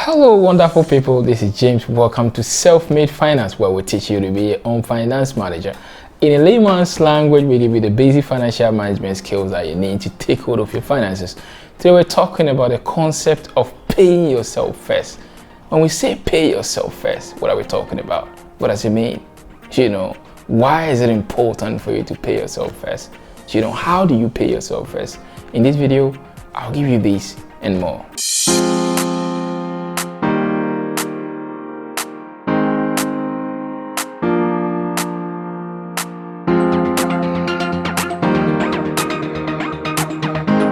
Hello wonderful people, this is James. Welcome to Self-Made Finance, where we teach you to be your own finance manager. In a layman's language, we give you the basic financial management skills that you need to take hold of your finances. Today we're talking about the concept of paying yourself first. When we say pay yourself first, what are we talking about? What does it mean? Why is it important for you to pay yourself first? How do you pay yourself first? In this video, I'll give you this and more.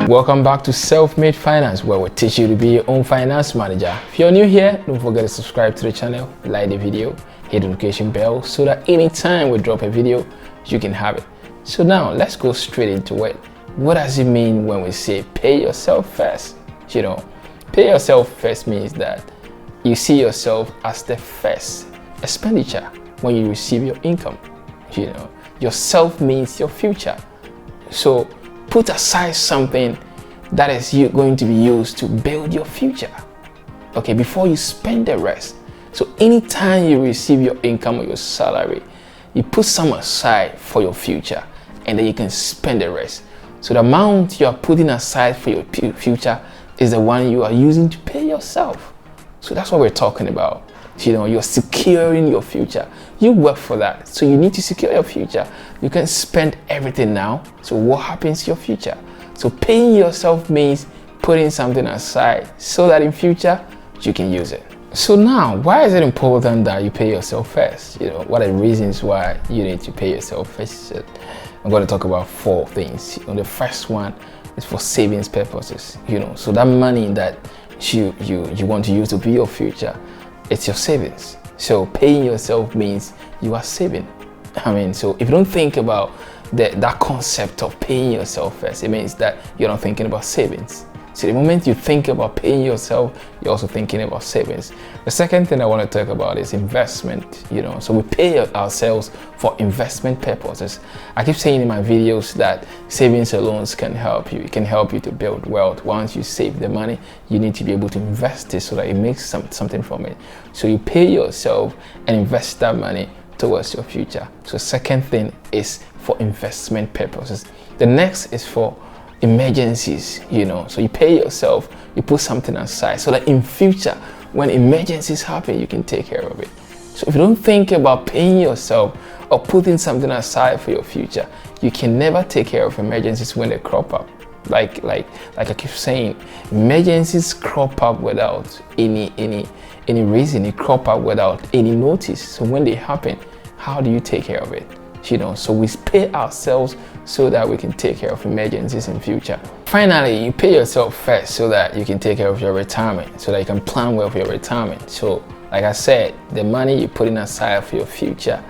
Welcome back to Self-Made Finance, where we teach you to be your own finance manager. If you're new here, don't forget to subscribe to the channel, like the video, hit the notification bell so that anytime we drop a video, you can have it. So now let's go straight into it. What does it mean when we say pay yourself first? Pay yourself first means that you see yourself as the first expenditure when you receive your income. Yourself means your future. So put aside something that is going to be used to build your future, before you spend the rest. So anytime you receive your income or your salary, you put some aside for your future, and then you can spend the rest. So the amount you are putting aside for your future is the one you are using to pay yourself. So that's what we're talking about. You're securing your future. You work for that, so you need to secure your future. You can spend everything now, so what happens to your future? So paying yourself means putting something aside so that in future you can use it. So now, why is it important that you pay yourself first? What are the reasons why you need to pay yourself first? I'm going to talk about 4 things. The first one is for savings purposes. So that money that you want to use to be your future, it's your savings. So paying yourself means you are saving. So if you don't think about that concept of paying yourself first, it means that you're not thinking about savings. So the moment you think about paying yourself, you're also thinking about savings. The second thing I want to talk about is investment. So we pay ourselves for investment purposes. I keep saying in my videos that savings alone can help you. It can help you to build wealth. Once you save the money, you need to be able to invest it so that it makes something from it. So you pay yourself and invest that money towards your future. So second thing is for investment purposes. The next is for emergencies. So you pay yourself, you put something aside so that in future when emergencies happen, you can take care of it. So if you don't think about paying yourself or putting something aside for your future, you can never take care of emergencies when they crop up. Like I keep saying, emergencies crop up without any reason. They crop up without any notice. So when they happen, how do you take care of it? So we pay ourselves so that we can take care of emergencies in future. Finally, you pay yourself first so that you can take care of your retirement, so that you can plan well for your retirement. So like I said, the money you're putting aside for your future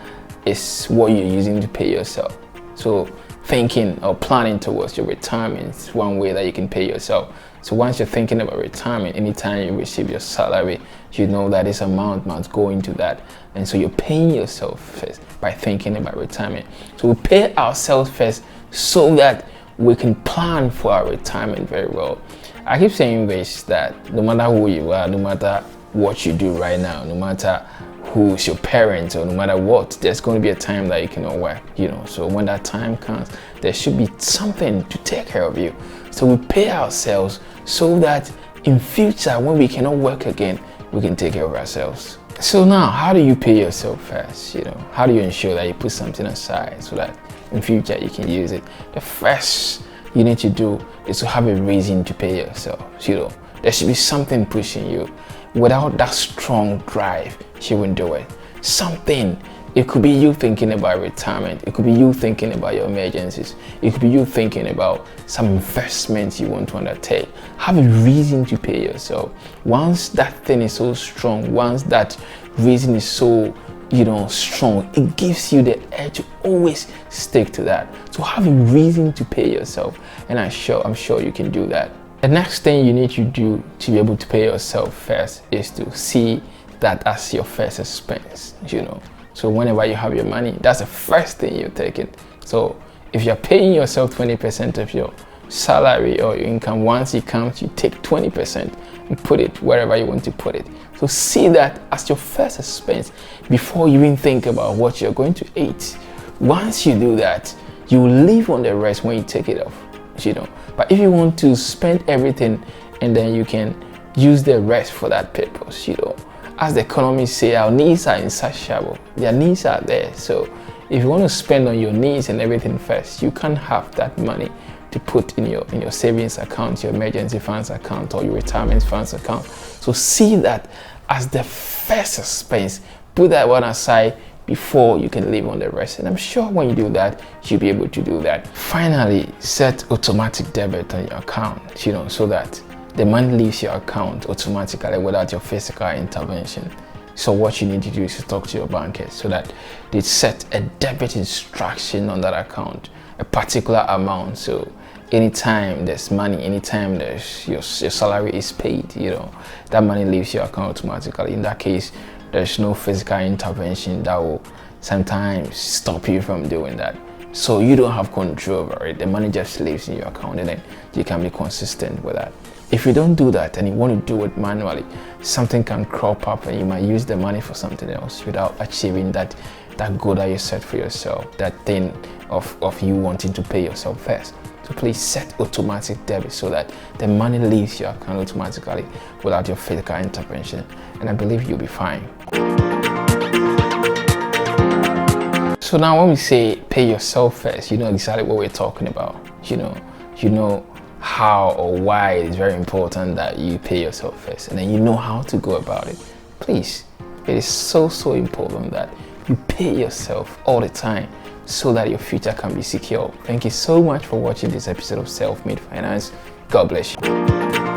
is what you're using to pay yourself. So thinking or planning towards your retirement is one way that you can pay yourself. So once you're thinking about retirement, anytime you receive your salary, you know that this amount must go into that. And so you're paying yourself first by thinking about retirement. So we pay ourselves first so that we can plan for our retirement very well. I keep saying this, that no matter who you are, no matter what you do right now, no matter who's your parents or no matter what, there's going to be a time that you cannot work. So when that time comes, there should be something to take care of you. So we pay ourselves so that in future when we cannot work again, we can take care of ourselves. So now, how do you pay yourself first? How do you ensure that you put something aside so that in future you can use it? The first you need to do is to have a reason to pay yourself. There should be something pushing you. Without that strong drive, you won't do it. Something. It could be you thinking about retirement. It could be you thinking about your emergencies. It could be you thinking about some investments you want to undertake. Have a reason to pay yourself. Once that thing is so strong, once that reason is so strong, it gives you the edge to always stick to that. So have a reason to pay yourself, and I'm sure you can do that. The next thing you need to do to be able to pay yourself first is to see that as your first expense. So whenever you have your money, that's the first thing you're taking. So if you're paying yourself 20% of your salary or your income, once it comes, you take 20% and put it wherever you want to put it. So see that as your first expense before you even think about what you're going to eat. Once you do that, you live on the rest when you take it off, But if you want to spend everything and then you can use the rest for that purpose, As the economists say, our needs are insatiable. Their needs are there. So if you want to spend on your needs and everything first, you can't have that money to put in your savings account, your emergency funds account, or your retirement funds account. So see that as the first expense. Put that one aside before you can live on the rest. And I'm sure when you do that, you'll be able to do that. Finally, set automatic debit on your account, so that the money leaves your account automatically without your physical intervention. So what you need to do is to talk to your banker so that they set a debit instruction on that account, a particular amount. So anytime there's money, anytime there's your salary is paid, that money leaves your account automatically. In that case, there's no physical intervention that will sometimes stop you from doing that. So you don't have control over it. The money just leaves in your account, and then you can be consistent with that. If you don't do that and you want to do it manually, something can crop up and you might use the money for something else without achieving that goal that you set for yourself, that thing of you wanting to pay yourself first. So please set automatic debit so that the money leaves your account automatically without your physical intervention, and I believe you'll be fine. So now when we say pay yourself first, you know exactly what we're talking about. You know how or why it is very important that you pay yourself first, and then you know how to go about it. Please, it is so important that you pay yourself all the time so that your future can be secure. Thank you so much for watching this episode of Self-Made Finance. God bless you.